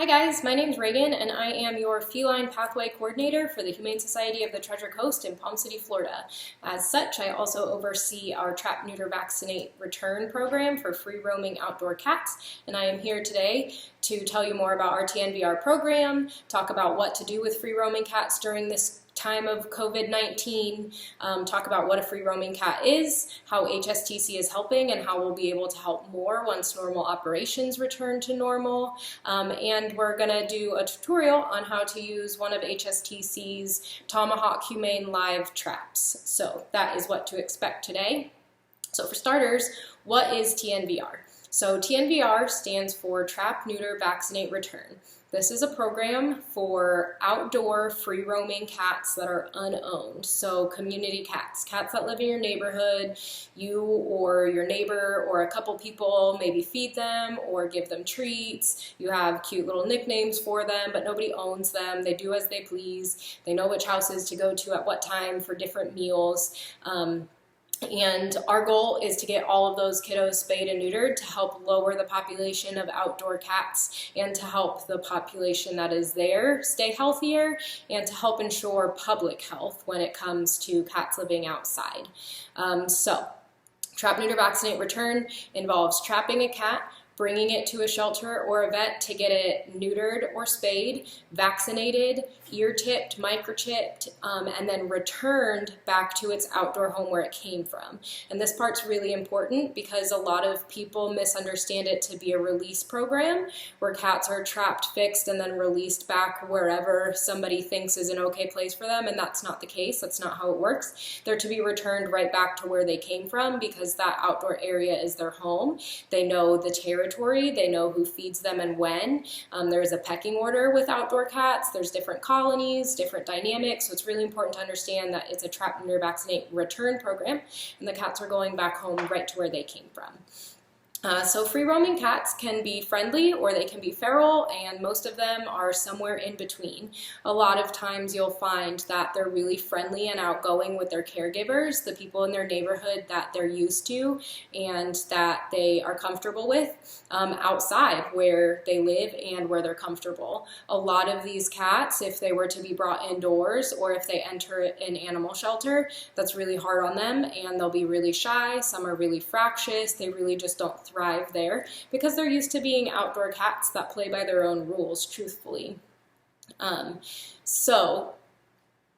Hi guys, my name is Reagan and I am your Feline Pathway Coordinator for the Humane Society of the Treasure Coast in Palm City, Florida. As such, I also oversee our Trap, Neuter, Vaccinate, Return program for free-roaming outdoor cats, and I am here today to tell you more about our TNVR program, talk about what to do with free-roaming cats during this time of COVID-19, talk about what a free-roaming cat is, how HSTC is helping, and how we'll be able to help more once normal operations return to normal. And we're going to do a tutorial on how to use one of HSTC's Tomahawk Humane live traps. So that is what to expect today. So for starters, what is TNVR? So TNVR stands for Trap, Neuter, Vaccinate, Return. This is a program for outdoor free-roaming cats that are unowned. So community cats, cats that live in your neighborhood, you or your neighbor or a couple people maybe feed them or give them treats. You have cute little nicknames for them, but nobody owns them. They do as they please. They know which houses to go to at what time for different meals. And our goal is to get all of those kiddos spayed and neutered to help lower the population of outdoor cats and to help the population that is there stay healthier and to help ensure public health when it comes to cats living outside. Trap, Neuter, Vaccinate, Return involves trapping a cat, bringing it to a shelter or a vet to get it neutered or spayed, vaccinated, ear-tipped, microchipped, and then returned back to its outdoor home where it came from. And this part's really important because a lot of people misunderstand it to be a release program where cats are trapped, fixed, and then released back wherever somebody thinks is an okay place for them, and that's not the case. That's not how it works. They're to be returned right back to where they came from because that outdoor area is their home. They know the territory, they know who feeds them and when. There's a pecking order with outdoor cats, there's different colonies, different dynamics, so it's really important to understand that it's a Trap, Neuter, Vaccinate, Return program, and the cats are going back home right to where they came from. So free-roaming cats can be friendly or they can be feral, and most of them are somewhere in between. A lot of times you'll find that they're really friendly and outgoing with their caregivers, the people in their neighborhood that they're used to and that they are comfortable with outside where they live and where they're comfortable. A lot of these cats, if they were to be brought indoors or if they enter an animal shelter, that's really hard on them and they'll be really shy. Some are really fractious. They really just don't thrive there because they're used to being outdoor cats that play by their own rules, truthfully. So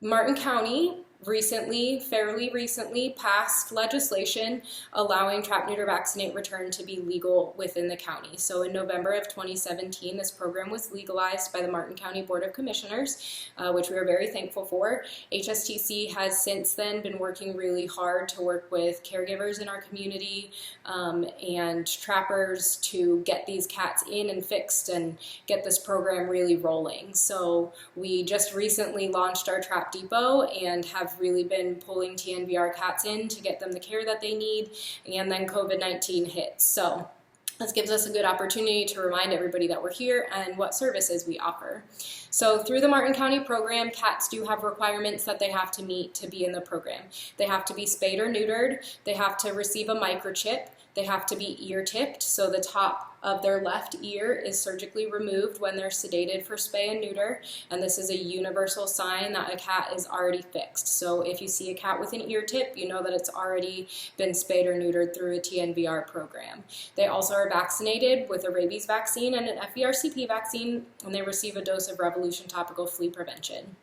Martin County fairly recently passed legislation allowing Trap, Neuter, Vaccinate, Return to be legal within the county. So in November of 2017, this program was legalized by the Martin County Board of Commissioners, which we are very thankful for. HSTC has since then been working really hard to work with caregivers in our community and trappers to get these cats in and fixed and get this program really rolling. So we just recently launched our Trap Depot and have really been pulling TNVR cats in to get them the care that they need, and then COVID-19 hit. So this gives us a good opportunity to remind everybody that we're here and what services we offer. So through the Martin County program, cats do have requirements that they have to meet to be in the program. They have to be spayed or neutered, they have to receive a microchip, they have to be ear-tipped, so the top of their left ear is surgically removed when they're sedated for spay and neuter, and this is a universal sign that a cat is already fixed. So if you see a cat with an ear tip, you know that it's already been spayed or neutered through a TNVR program. They also are vaccinated with a rabies vaccine and an FERCP vaccine, and they receive a dose of Revolution topical flea prevention.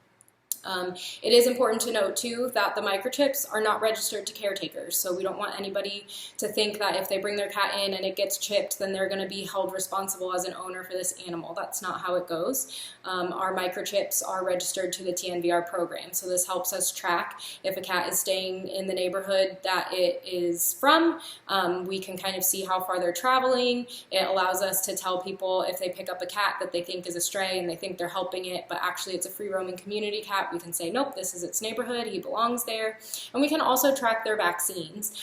It is important to note too that the microchips are not registered to caretakers, so we don't want anybody to think that if they bring their cat in and it gets chipped then they're going to be held responsible as an owner for this animal. That's not how it goes. Our microchips are registered to the TNVR program, so this helps us track if a cat is staying in the neighborhood that it is from. We can kind of see how far they're traveling. It allows us to tell people if they pick up a cat that they think is a stray and they think they're helping it, but actually it's a free-roaming community cat we can say, nope, this is its neighborhood, he belongs there. And we can also track their vaccines.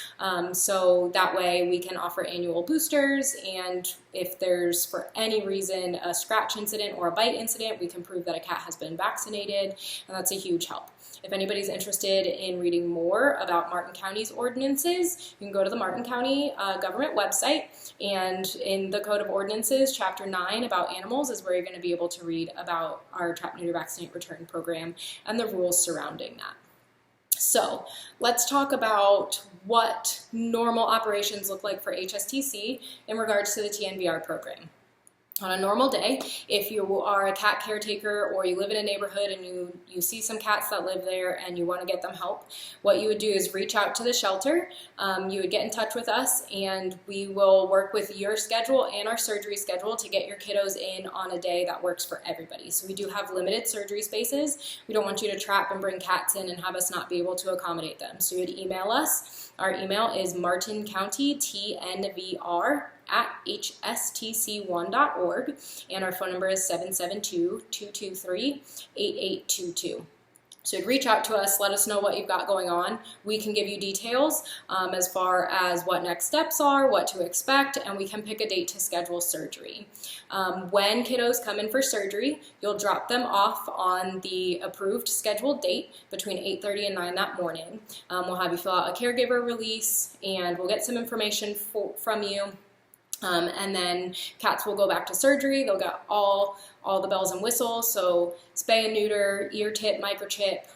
So that way we can offer annual boosters, and if there's for any reason a scratch incident or a bite incident, we can prove that a cat has been vaccinated, and that's a huge help. If anybody's interested in reading more about Martin County's ordinances, you can go to the Martin County government website, and in the Code of Ordinances, Chapter 9 about animals is where you're going to be able to read about our Trap, Neuter, Vaccinate, Return program and the rules surrounding that. So let's talk about what normal operations look like for HSTC in regards to the TNVR program. On a normal day, if you are a cat caretaker or you live in a neighborhood and you see some cats that live there and you want to get them help, what you would do is reach out to the shelter. You would get in touch with us, and we will work with your schedule and our surgery schedule to get your kiddos in on a day that works for everybody. So we do have limited surgery spaces. We don't want you to trap and bring cats in and have us not be able to accommodate them. So you would email us. Our email is martincountytnvr@hstc1.org, and our phone number is 772-223-8822. So you'd reach out to us, let us know what you've got going on. We can give you details as far as what next steps are, what to expect, and we can pick a date to schedule surgery. When kiddos come in for surgery, you'll drop them off on the approved scheduled date between 8:30 and 9 that morning. We'll have you fill out a caregiver release, and we'll get some information from you. And then cats will go back to surgery. They'll get all the bells and whistles, so spay and neuter, ear tip, microchip,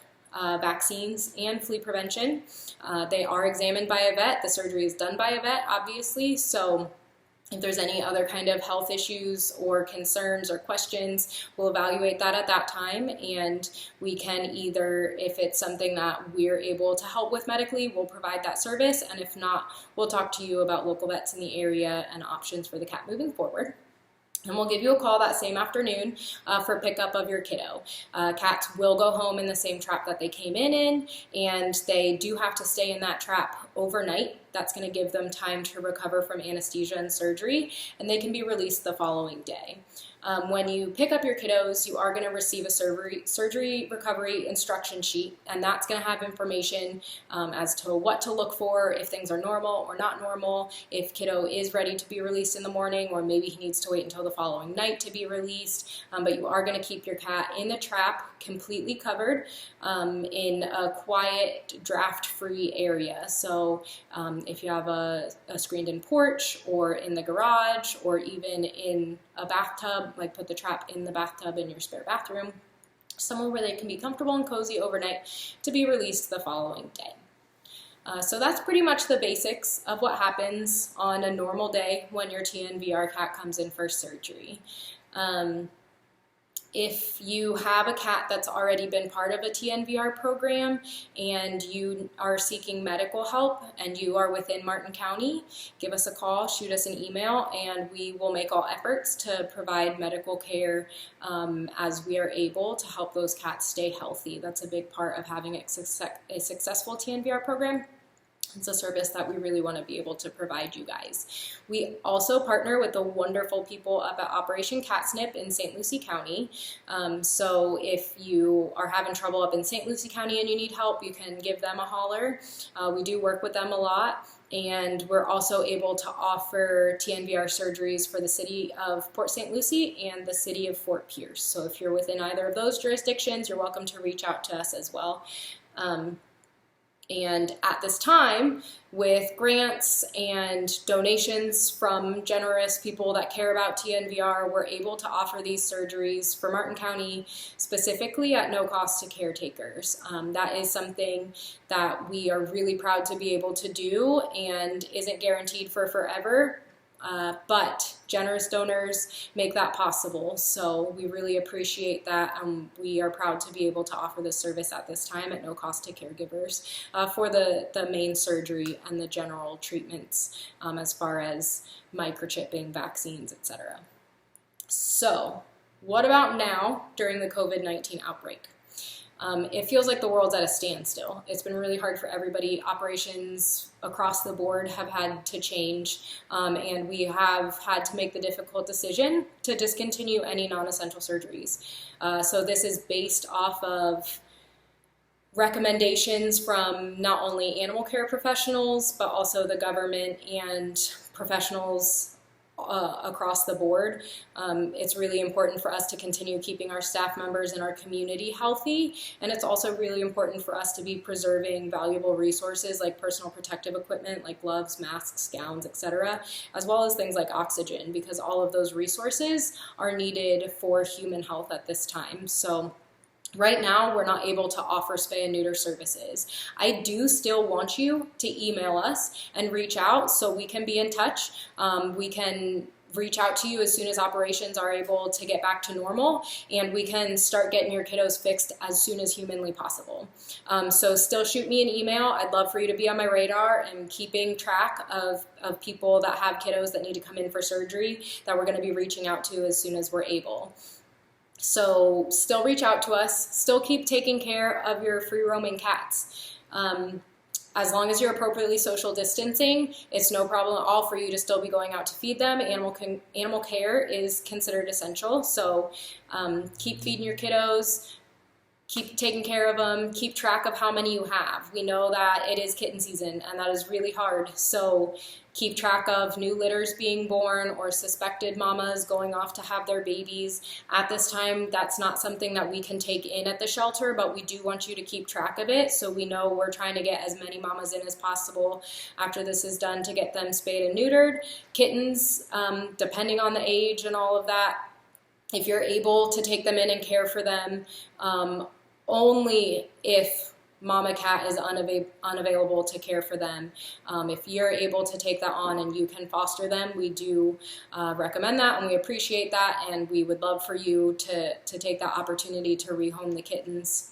vaccines, and flea prevention. They are examined by a vet. The surgery is done by a vet, obviously, so if there's any other kind of health issues or concerns or questions, we'll evaluate that at that time, and we can either, if it's something that we're able to help with medically, we'll provide that service, and if not, we'll talk to you about local vets in the area and options for the cat moving forward. And we'll give you a call that same afternoon for pickup of your kiddo. Cats will go home in the same trap that they came in, and they do have to stay in that trap overnight. That's going to give them time to recover from anesthesia and surgery, and they can be released the following day. When you pick up your kiddos, you are going to receive a surgery recovery instruction sheet, and that's going to have information as to what to look for, if things are normal or not normal, if kiddo is ready to be released in the morning, or maybe he needs to wait until the following night to be released. But you are going to keep your cat in the trap, completely covered, in a quiet, draft-free area. So if you have a screened-in porch, or in the garage, or even in a bathtub, like put the trap in the bathtub in your spare bathroom, somewhere where they can be comfortable and cozy overnight to be released the following day. So that's pretty much the basics of what happens on a normal day when your TNVR cat comes in for surgery. If you have a cat that's already been part of a TNVR program and you are seeking medical help and you are within Martin County, give us a call, shoot us an email, and we will make all efforts to provide medical care as we are able to help those cats stay healthy. That's a big part of having a successful TNVR program. It's a service that we really want to be able to provide you guys. We also partner with the wonderful people at Operation Catnip in St. Lucie County. So if you are having trouble up in St. Lucie County and you need help, you can give them a holler. We do work with them a lot. And we're also able to offer TNVR surgeries for the city of Port St. Lucie and the city of Fort Pierce. So if you're within either of those jurisdictions, you're welcome to reach out to us as well. And at this time, with grants and donations from generous people that care about TNVR, we're able to offer these surgeries for Martin County specifically at no cost to caretakers. That is something that we are really proud to be able to do and isn't guaranteed for forever. But generous donors make that possible, so we really appreciate that. We are proud to be able to offer this service at this time at no cost to caregivers for the main surgery and the general treatments as far as microchipping, vaccines, etc. So, what about now during the COVID-19 outbreak? It feels like the world's at a standstill. It's been really hard for everybody. Operations across the board have had to change, and we have had to make the difficult decision to discontinue any non-essential surgeries. So this is based off of recommendations from not only animal care professionals, but also the government and professionals across the board. It's really important for us to continue keeping our staff members and our community healthy, and it's also really important for us to be preserving valuable resources like personal protective equipment like gloves, masks, gowns, etc., as well as things like oxygen, because all of those resources are needed for human health at this time. So right now, we're not able to offer spay and neuter services. I do still want you to email us and reach out so we can be in touch. We can reach out to you as soon as operations are able to get back to normal, and we can start getting your kiddos fixed as soon as humanly possible. So still shoot me an email. I'd love for you to be on my radar and keeping track of people that have kiddos that need to come in for surgery that we're going to be reaching out to as soon as we're able. So still reach out to us, still keep taking care of your free roaming cats. As long as you're appropriately social distancing, it's no problem at all for you to still be going out to feed them. Animal care is considered essential, so keep feeding your kiddos, keep taking care of them, keep track of how many you have. We know that it is kitten season and that is really hard, so keep track of new litters being born or suspected mamas going off to have their babies. At this time, that's not something that we can take in at the shelter, but we do want you to keep track of it so we know we're trying to get as many mamas in as possible after this is done to get them spayed and neutered. Kittens, depending on the age and all of that, if you're able to take them in and care for them, only if mama cat is unavailable to care for them. If you're able to take that on and you can foster them, we do recommend that, and we appreciate that, and we would love for you to take that opportunity to rehome the kittens.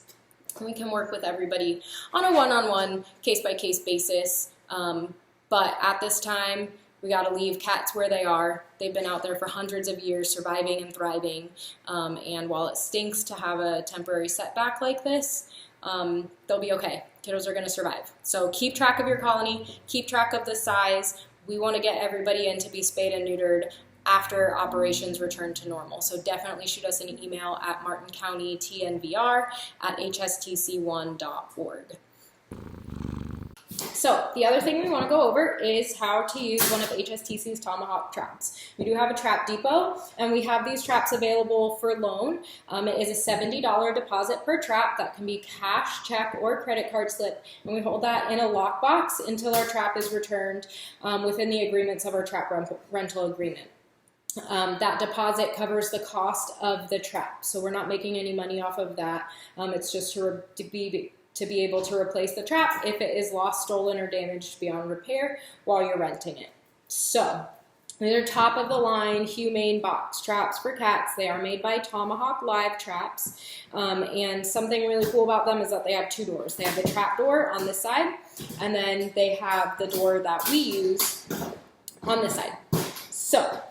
And we can work with everybody on a one-on-one, case-by-case basis, but at this time, we got to leave cats where they are. They've been out there for hundreds of years, surviving and thriving, and while it stinks to have a temporary setback like this, they'll be okay. Kiddos are going to survive. So keep track of your colony, keep track of the size. We want to get everybody in to be spayed and neutered after operations return to normal. So definitely shoot us an email at martincountytnvr@hstc1.org. So the other thing we want to go over is how to use one of HSTC's Tomahawk traps. We do have a trap depot, and we have these traps available for loan. It is a $70 deposit per trap that can be cash, check, or credit card slip, and we hold that in a lockbox until our trap is returned within the agreements of our trap rental agreement. That deposit covers the cost of the trap, so we're not making any money off of that. It's just to be able to replace the trap if it is lost, stolen, or damaged beyond repair while you're renting it. So these are top of the line humane box traps for cats. They are made by Tomahawk Live Traps, and something really cool about them is that they have two doors. They have the trap door on this side, and then they have the door that we use on this side. So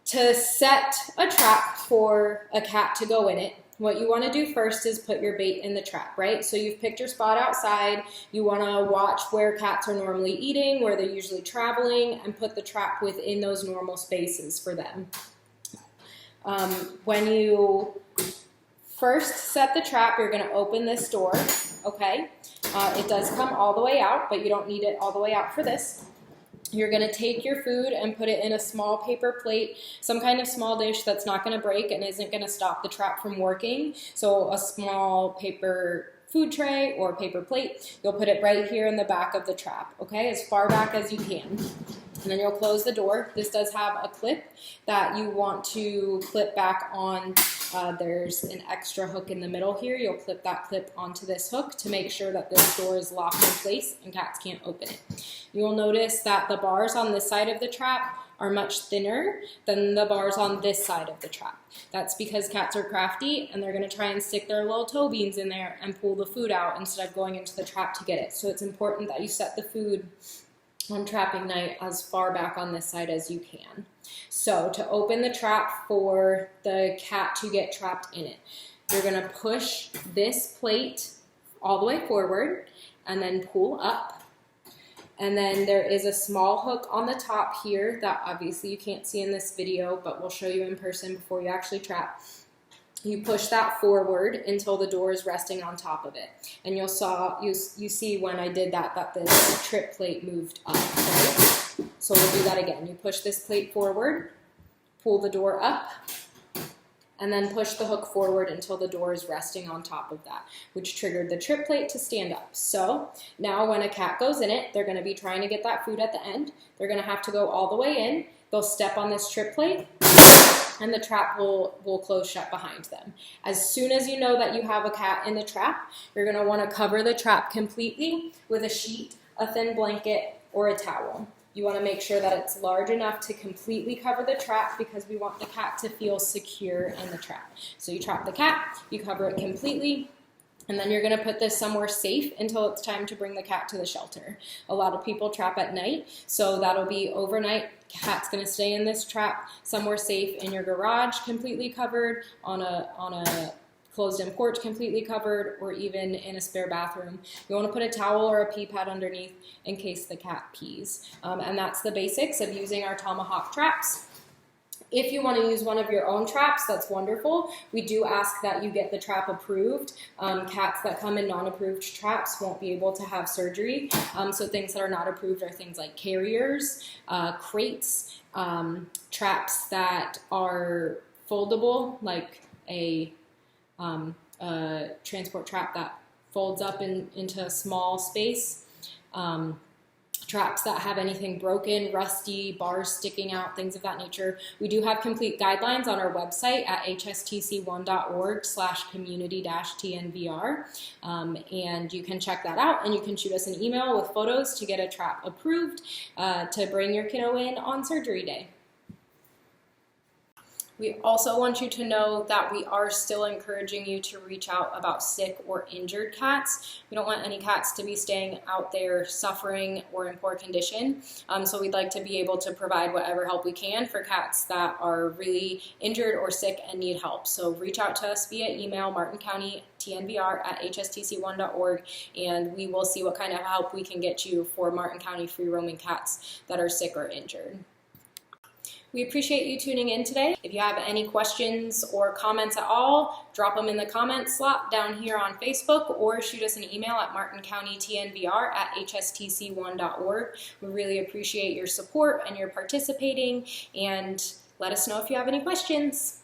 to set a trap for a cat to go in it, what you want to do first is put your bait in the trap, right? So you've picked your spot outside. You want to watch where cats are normally eating, where they're usually traveling, and put the trap within those normal spaces for them. When you first set the trap, you're going to open this door, okay? It does come all the way out, but you don't need it all the way out for this. You're going to take your food and put it in a small paper plate, some kind of small dish that's not going to break and isn't going to stop the trap from working. So a small paper food tray or paper plate, you'll put it right here in the back of the trap, okay, as far back as you can. And then you'll close the door. This does have a clip that you want to clip back on. There's an extra hook in the middle here. You'll clip that clip onto this hook to make sure that this door is locked in place and cats can't open it. You will notice that the bars on this side of the trap are much thinner than the bars on this side of the trap. That's because cats are crafty and they're going to try and stick their little toe beans in there and pull the food out instead of going into the trap to get it. So it's important that you set the food on trapping night as far back on this side as you can. So to open the trap for the cat to get trapped in it, you're going to push this plate all the way forward and then pull up. And then there is a small hook on the top here that obviously you can't see in this video, but we'll show you in person before you actually trap. you push that forward until the door is resting on top of it. And you see when I did that this trip plate moved up, right? So we'll do that again. You push this plate forward, pull the door up, and then push the hook forward until the door is resting on top of that, which triggered the trip plate to stand up. So now when a cat goes in it, they're gonna be trying to get that food at the end. They're gonna have to go all the way in. They'll step on this trip plate, and the trap will close shut behind them. As soon as you know that you have a cat in the trap, you're gonna wanna cover the trap completely with a sheet, a thin blanket, or a towel. You wanna make sure that it's large enough to completely cover the trap because we want the cat to feel secure in the trap. So you trap the cat, you cover it completely, and then you're gonna put this somewhere safe until it's time to bring the cat to the shelter. A lot of people trap at night, so that'll be overnight. Cat's gonna stay in this trap somewhere safe in your garage, completely covered, on a closed-in porch, completely covered, or even in a spare bathroom. You wanna put a towel or a pee pad underneath in case the cat pees. And that's the basics of using our tomahawk traps. If you want to use one of your own traps, that's wonderful. We do ask that you get the trap approved. Cats that come in non-approved traps won't be able to have surgery. So things that are not approved are things like carriers, crates, traps that are foldable, like a transport trap that folds up into a small space. Traps that have anything broken, rusty, bars sticking out, things of that nature. We do have complete guidelines on our website at hstc1.org/community-TNVR. And you can check that out, and you can shoot us an email with photos to get a trap approved to bring your kiddo in on surgery day. We also want you to know that we are still encouraging you to reach out about sick or injured cats. We don't want any cats to be staying out there suffering or in poor condition. So we'd like to be able to provide whatever help we can for cats that are really injured or sick and need help. So reach out to us via email, martincountytnvr@hstc1.org, and we will see what kind of help we can get you for Martin County free roaming cats that are sick or injured. We appreciate you tuning in today. If you have any questions or comments at all, drop them in the comments slot down here on Facebook, or shoot us an email at martincountytnvr@hstc1.org. We really appreciate your support and your participating, and let us know if you have any questions.